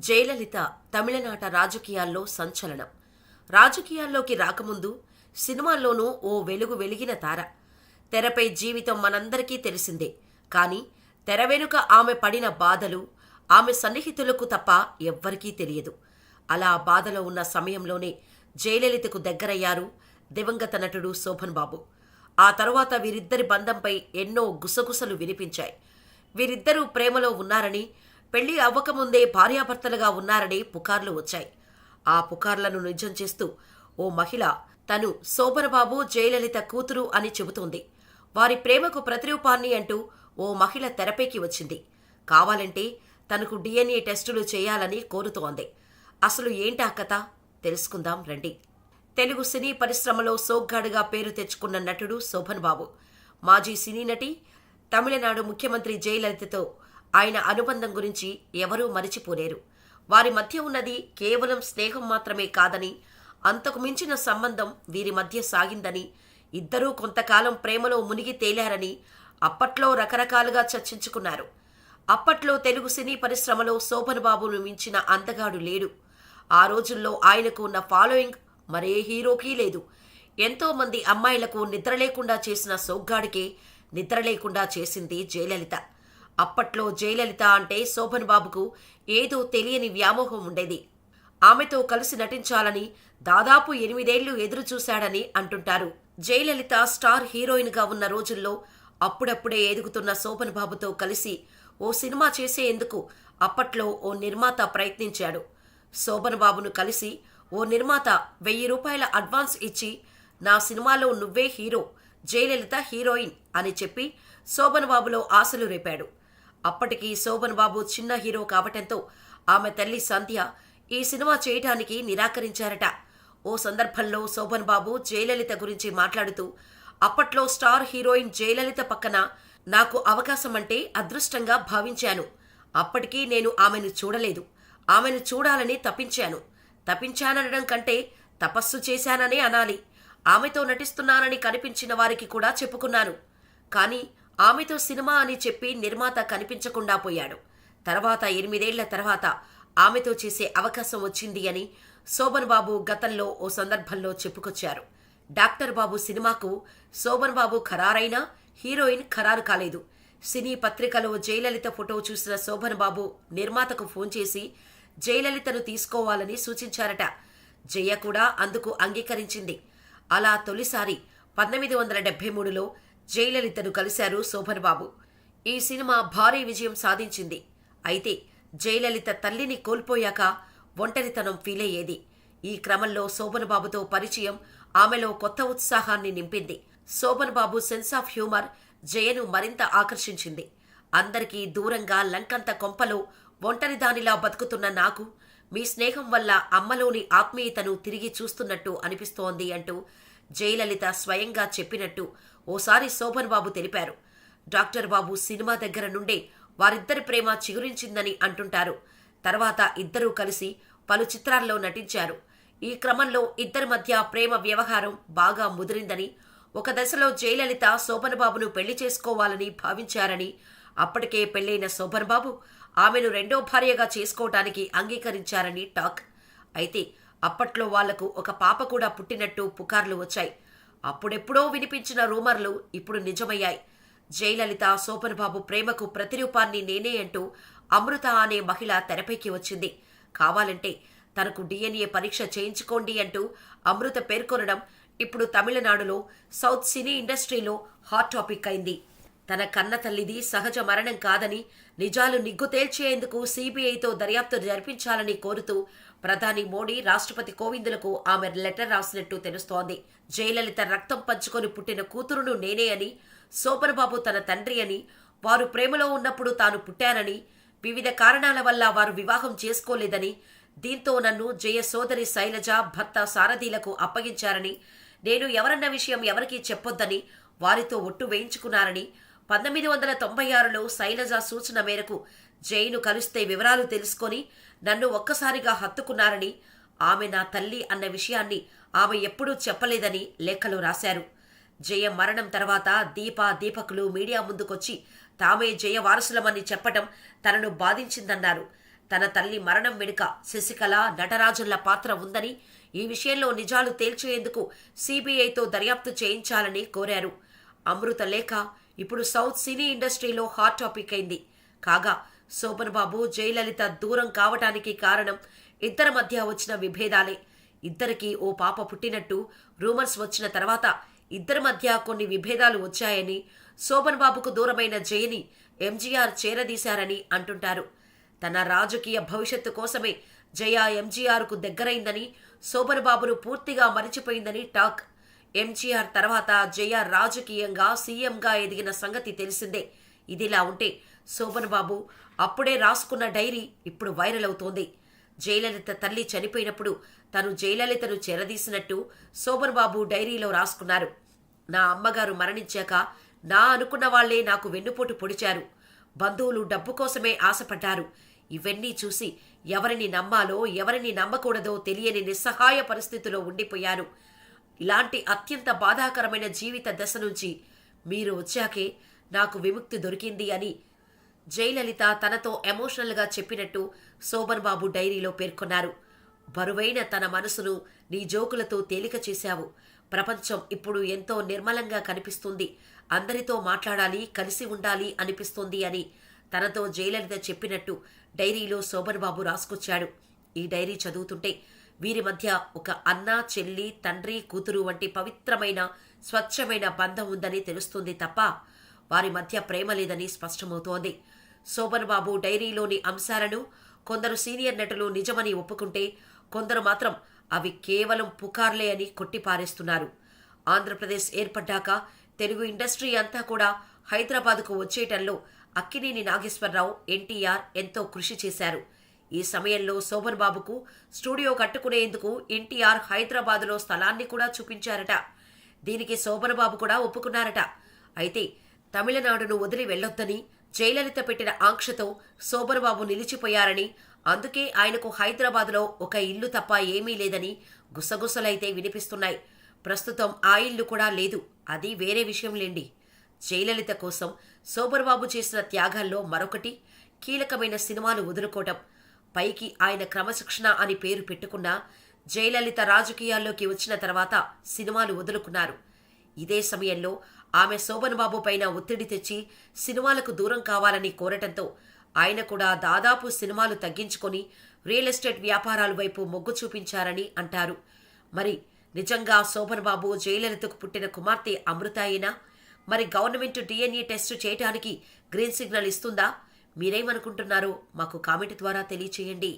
జయలలిత తమిళనాట రాజకీయాల్లో సంచలనం. రాజకీయాల్లోకి రాకముందు సినిమాల్లోనూ ఓ వెలుగు వెలిగిన తార. తెరపై జీవితం మనందరికీ తెలిసిందే. కానీ తెర వెనుక ఆమె పడిన బాధలు ఆమె సన్నిహితులకు తప్ప ఎవ్వరికీ తెలియదు. అలా బాధలో ఉన్న సమయంలోనే జయలలితకు దగ్గరయ్యారు దివంగత నటుడు శోభన్ బాబు. ఆ తరువాత వీరిద్దరి బంధంపై ఎన్నో గుసగుసలు వినిపించాయి. వీరిద్దరూ ప్రేమలో ఉన్నారని, పెళ్లి అవ్వకముందే భార్యాభర్తలుగా ఉన్నారని పుకార్లు వచ్చాయి. ఆ పుకార్లను నిజం చేస్తూ ఓ మహిళ తను శోభనబాబు జయలలిత కూతురు అని చెబుతోంది. వారి ప్రేమకు ప్రతిరూపాన్ని అంటూ ఓ మహిళ తెరపైకి వచ్చింది. కావాలంటే తనకు DNA టెస్టులు చేయాలని కోరుతోంది. అసలు ఏంటా కథ తెలుసుకుందాం రండి. తెలుగు సినీ పరిశ్రమలో సోగ్గాడుగా పేరు తెచ్చుకున్న నటుడు శోభన్ బాబు. మాజీ సినీ నటి, తమిళనాడు ముఖ్యమంత్రి జయలలితతో ఆయన అనుబంధం గురించి ఎవరూ మరిచిపోలేరు. వారి మధ్య ఉన్నది కేవలం స్నేహం మాత్రమే కాదని, అంతకు మించిన సంబంధం వీరి మధ్య సాగిందని, ఇద్దరూ కొంతకాలం ప్రేమలో మునిగి తేలారని అప్పట్లో రకరకాలుగా చర్చించుకున్నారు. అప్పట్లో తెలుగు సినీ పరిశ్రమలో శోభన్ బాబును మించిన అందగాడు లేడు. ఆ రోజుల్లో ఆయనకు ఉన్న ఫాలోయింగ్ మరే హీరోకీ లేదు. ఎంతో మంది అమ్మాయిలకు నిద్ర లేకుండా చేసిన సోగ్గాడికే నిద్ర లేకుండా చేసింది జయలలిత. అప్పట్లో జయలలిత అంటే శోభన్ బాబుకు ఏదో తెలియని వ్యామోహం ఉండేది. ఆమెతో కలిసి నటించాలని దాదాపు 8 ఏళ్లు ఎదురు చూశాడని అంటుంటారు. జయలలిత స్టార్ హీరోయిన్గా ఉన్న రోజుల్లో అప్పుడప్పుడే ఎదుగుతున్న శోభన్ బాబుతో కలిసి ఓ సినిమా చేసేందుకు అప్పట్లో ఓ నిర్మాత ప్రయత్నించాడు. శోభన్ బాబును కలిసి ఓ నిర్మాత 1000 రూపాయల అడ్వాన్స్ ఇచ్చి, నా సినిమాలో నువ్వే హీరో, జయలలిత హీరోయిన్ అని చెప్పి శోభన్ బాబులో ఆశలు రేపాడు. అప్పటికి శోభన్ బాబు చిన్న హీరో కావటంతో ఆమె తల్లి సంధ్య ఈ సినిమా చేయటానికి నిరాకరించారట. ఓ సందర్భంలో శోభన్ బాబు జయలలిత గురించి మాట్లాడుతూ, అప్పట్లో స్టార్ హీరోయిన్ జయలలిత పక్కన నాకు అవకాశం అంటే అదృష్టంగా భావించాను. అప్పటికీ నేను ఆమెను చూడలేదు. ఆమెను చూడాలని తప్పించాననడం కంటే తపస్సు చేశాననే అనాలి. ఆమెతో నటిస్తున్నానని కనిపించిన వారికి కూడా చెప్పుకున్నాను. కానీ ఆమెతో సినిమా అని చెప్పి నిర్మాత కనిపించకుండా పోయాడు. తర్వాత 8 ఏళ్ల తర్వాత ఆమెతో చేసే అవకాశం వచ్చింది అని శోభన్ బాబు గతంలో ఓ సందర్భంలో చెప్పుకొచ్చారు. డాక్టర్ బాబు సినిమాకు శోభన్ బాబు ఖరారైనా హీరోయిన్ ఖరారు కాలేదు. సినీ పత్రికలో జయలలిత ఫోటో చూసిన శోభన్ బాబు నిర్మాతకు ఫోన్ చేసి జయలలితను తీసుకోవాలని సూచించారట. జయ కూడా అందుకు అంగీకరించింది. అలా తొలిసారి 1973లో జయలలితను కలిశారు శోభన్ బాబు. ఈ సినిమా భారీ విజయం సాధించింది. అయితే జయలలిత తల్లిని కోల్పోయాక ఒంటరితనం ఫీల్ అయ్యేది. ఈ క్రమంలో శోభన్ బాబుతో పరిచయం ఆమెలో కొత్త ఉత్సాహాన్ని నింపింది. శోభన్ బాబు సెన్స్ ఆఫ్ హ్యూమర్ జయను మరింత ఆకర్షించింది. అందరికీ దూరంగా లంకంత కొంపలో ఒంటరిదానిలా బతుకుతున్న నాకు మీ స్నేహం వల్ల అమ్మలోని ఆత్మీయతను తిరిగి చూస్తున్నట్టు అనిపిస్తోంది అంటూ జయలలిత స్వయంగా చెప్పినట్టు ఓసారి శోభన్ బాబు తెలిపారు. డాక్టర్ బాబు సినిమా దగ్గర నుండే వారిద్దరి ప్రేమ చిగురించిందని అంటుంటారు. తర్వాత ఇద్దరూ కలిసి పలు చిత్రాల్లో నటించారు. ఈ క్రమంలో ఇద్దరి మధ్య ప్రేమ వ్యవహారం బాగా ముదిరిందని, ఒక దశలో జయలలిత శోభన్ బాబును పెళ్లి చేసుకోవాలని భావించారని, అప్పటికే పెళ్లైన శోభన్ బాబు ఆమెను రెండో భార్యగా చేసుకోవటానికి అంగీకరించారని టాక్. అయితే అప్పట్లో వాళ్లకు ఒక పాప కూడా పుట్టినట్టు పుకార్లు వచ్చాయి. అప్పుడెప్పుడో వినిపించిన రూమర్లు ఇప్పుడు నిజమయ్యాయి. జయలలిత శోభన్ బాబు ప్రేమకు ప్రతిరూపాన్ని నేనే అంటూ అమృత అనే మహిళ తెరపైకి వచ్చింది. కావాలంటే తనకు DNA పరీక్ష చేయించుకోండి అంటూ అమృత పేర్కొనడం ఇప్పుడు తమిళనాడులో సౌత్ సినీ ఇండస్ట్రీలో హాట్ టాపిక్ అయింది. తన కన్న తల్లిది సహజ మరణం కాదని, నిజాలు నిగ్గు తేల్చేందుకు CBIతో దర్యాప్తు జరిపించాలని కోరుతూ ప్రధాని మోడీ, రాష్ట్రపతి కోవిందులకు ఆమె లెటర్ రాసినట్టు తెలుస్తోంది. జయలలిత రక్తం పంచుకొని పుట్టిన కూతురును నేనే అని, శోభన్ బాబు తన తండ్రి అని, వారు ప్రేమలో ఉన్నప్పుడు తాను పుట్టానని, వివిధ కారణాల వల్ల వారు వివాహం చేసుకోలేదని, దీంతో నన్ను జయ సోదరి శైలజ, భర్త సారథీలకు అప్పగించారని, నేను ఎవరన్న విషయం ఎవరికీ చెప్పొద్దని వారితో ఒట్టు వేయించుకున్నారని, 1996లో శైలజ సూచన మేరకు జైను కలిస్తే వివరాలు తెలుసుకొని నన్ను ఒక్కసారిగా హత్తుకున్నారని, ఆమె నా తల్లి అన్న విషయాన్ని ఆమె ఎప్పుడూ చెప్పలేదని లేఖలో రాశారు. జయ మరణం తర్వాత దీపకులు మీడియా ముందుకొచ్చి తామే జయ వారసులమని చెప్పటం తనను బాధించిందన్నారు. తన తల్లి మరణం వెనుక శశికళ, నటరాజన్ల పాత్ర ఉందని, ఈ విషయంలో నిజాలు తేల్చేందుకు సిబిఐతో దర్యాప్తు చేయించాలని కోరారు. అమృత లేఖ ఇప్పుడు సౌత్ సినీ ఇండస్ట్రీలో హాట్ టాపిక్ అయింది. కాగా శోభన్ బాబు, జయలలిత దూరం కావటానికి కారణం ఇద్దరి మధ్య వచ్చిన విభేదాలే. ఇద్దరికీ ఓ పాప పుట్టినట్టు రూమర్స్ వచ్చిన తర్వాత ఇద్దరి మధ్య కొన్ని విభేదాలు వచ్చాయని, శోభన్ బాబుకు దూరమైన జయని ఎంజీఆర్ చేరదీశారని అంటుంటారు. తన రాజకీయ భవిష్యత్తు కోసమే జయ ఎంజీఆర్కు దగ్గరైందని, శోభన్ బాబును పూర్తిగా మరిచిపోయిందని టాక్. ఎంజీఆర్ తర్వాత జయ రాజకీయంగా సీఎంగా ఎదిగిన సంగతి తెలిసిందే. ఇదిలా ఉంటే శోభన్ బాబు అప్పుడే రాసుకున్న డైరీ ఇప్పుడు వైరల్ అవుతోంది. జయలలిత తల్లి చనిపోయినప్పుడు తను జయలలితను చేరదీసినట్టు శోభన్ బాబు డైరీలో రాసుకున్నారు. నా అమ్మగారు మరణించాక నా అనుకున్న వాళ్లే నాకు వెన్నుపోటు పొడిచారు. బంధువులు డబ్బు కోసమే ఆశపడ్డారు. ఇవన్నీ చూసి ఎవరిని నమ్మాలో ఎవరిని నమ్మకూడదో తెలియని నిస్సహాయ పరిస్థితిలో ఉండిపోయాను. ఇలాంటి అత్యంత బాధాకరమైన జీవిత దశ నుంచి మీరు వచ్చాకే నాకు విముక్తి దొరికింది అని జయలలిత తనతో ఎమోషనల్గా చెప్పినట్టు శోభన్ బాబు డైరీలో పేర్కొన్నారు. బరువైన తన మనసును నీ జోకులతో తేలిక చేశావు. ప్రపంచం ఇప్పుడు ఎంతో నిర్మలంగా కనిపిస్తుంది. అందరితో మాట్లాడాలి, కలిసి ఉండాలి అనిపిస్తుంది అని తనతో జయలలిత చెప్పినట్టు డైరీలో శోభన్ బాబు రాసుకొచ్చాడు. ఈ డైరీ చదువుతుంటే వీరి మధ్య ఒక అన్న, చెల్లి, తండ్రి, కూతురు వంటి పవిత్రమైన, స్వచ్ఛమైన బంధం ఉందని తెలుస్తుంది తప్ప వారి మధ్య ప్రేమ లేదని స్పష్టమవుతోంది. శోభన్ బాబు డైరీలోని అంశాలను కొందరు సీనియర్ నటులు నిజమని ఒప్పుకుంటే, కొందరు మాత్రం అవి కేవలం పుకార్లే అని కొట్టిపారేస్తున్నారు. ఆంధ్రప్రదేశ్ ఏర్పడ్డాక తెలుగు ఇండస్ట్రీ అంతా కూడా హైదరాబాద్కు వచ్చేయటంలో అక్కినేని నాగేశ్వరరావు, ఎన్టీఆర్ ఎంతో కృషి చేశారు. ఈ సమయంలో శోభన్ బాబుకు స్టూడియో కట్టుకునేందుకు ఎన్టీఆర్ హైదరాబాదులో స్థలాన్ని కూడా చూపించారట. దీనికి శోభన్ బాబు కూడా ఒప్పుకున్నారట. అయితే తమిళనాడును వదిలి వెళ్లొద్దని జయలలిత పెట్టిన ఆంక్షతో శోభన్ బాబు నిలిచిపోయారని, అందుకే ఆయనకు హైదరాబాద్లో ఒక ఇల్లు తప్ప ఏమీ లేదని గుసగుసలైతే వినిపిస్తున్నాయి. ప్రస్తుతం ఆ ఇల్లు కూడా లేదు. అది వేరే విషయంలేండి. జయలలిత కోసం శోభన్ బాబు చేసిన త్యాగాల్లో మరొకటి కీలకమైన సినిమాలు వదులుకోవటం. పైకి ఆయన క్రమశిక్షణ అని పేరు పెట్టుకున్నా జయలలిత రాజకీయాల్లోకి వచ్చిన తర్వాత సినిమాలు వదులుకున్నారు. ఇదే సమయంలో ఆమె శోభన్ బాబు పైన ఒత్తిడి తెచ్చి సినిమాలకు దూరం కావాలని కోరటంతో ఆయన కూడా దాదాపు సినిమాలు తగ్గించుకొని రియల్ ఎస్టేట్ వ్యాపారాల వైపు మొగ్గు చూపించారని అంటారు. మరి నిజంగా శోభన్ బాబు జయలలితకు పుట్టిన కుమార్తె అమృత అయినా? మరి గవర్నమెంట్ DNA టెస్టు చేయడానికి గ్రీన్ సిగ్నల్ ఇస్తుందా? మీరేమనుకుంటున్నారో మాకు కామెంట్ ద్వారా తెలియచేయండి.